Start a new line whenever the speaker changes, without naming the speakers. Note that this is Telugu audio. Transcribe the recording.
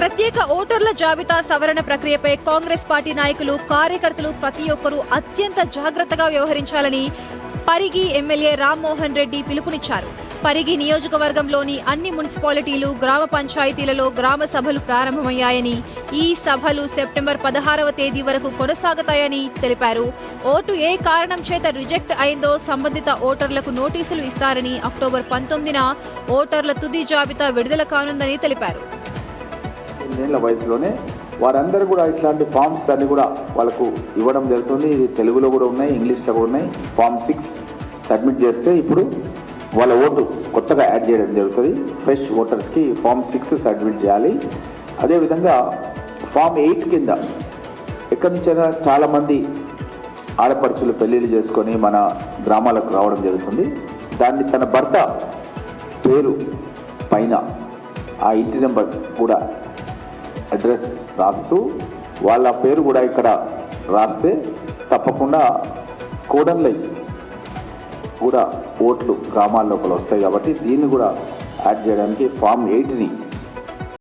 ప్రత్యేక ఓటర్ల జాబితా సవరణ ప్రక్రియపై కాంగ్రెస్ పార్టీ నాయకులు కార్యకర్తలు ప్రతి ఒక్కరూ అత్యంత జాగ్రత్తగా వ్యవహరించాలని పరిగి ఎమ్మెల్యే రామ్మోహన్ రెడ్డి పిలుపునిచ్చారు. పరిగి నియోజకవర్గంలోని అన్ని మున్సిపాలిటీలు, గ్రామ పంచాయతీలలో గ్రామ సభలు ప్రారంభమయ్యాయని, ఈ సభలు సెప్టెంబర్ 16వ తేదీ వరకు కొనసాగుతాయని తెలిపారు. ఓటు ఏ కారణం చేత రిజెక్ట్ అయిందో సంబంధిత ఓటర్లకు నోటీసులు ఇస్తారని, అక్టోబర్ 19న ఓటర్ల తుది జాబితా విడుదల కానుందని తెలిపారు.
వయసులోనే వారందరూ కూడా ఇట్లాంటి ఫామ్స్ అన్ని కూడా వాళ్ళకు ఇవ్వడం జరుగుతుంది. ఇది తెలుగులో కూడా ఉన్నాయి, ఇంగ్లీష్లో కూడా ఉన్నాయి. ఫామ్ 6 సబ్మిట్ చేస్తే ఇప్పుడు వాళ్ళ ఓటు కొత్తగా యాడ్ చేయడం జరుగుతుంది. ఫ్రెష్ ఓటర్స్కి ఫామ్ 6 సబ్మిట్ చేయాలి. అదేవిధంగా ఫామ్ 8 కింద ఎక్కడి నుంచైనా చాలామంది ఆడపడుచులు పెళ్ళిళ్ళు చేసుకొని మన గ్రామాలకు రావడం జరుగుతుంది. దాన్ని తన భర్త పేరు పైన ఆ ఇంటి నెంబర్ కూడా అడ్రస్ రాస్తూ వాళ్ళ పేరు కూడా ఇక్కడ రాస్తే తప్పకుండా కోడన్లై కూడా ఓట్లు గ్రామాల లోపల వస్తాయి. కాబట్టి దీన్ని కూడా యాడ్ చేయడానికి ఫామ్ 8ని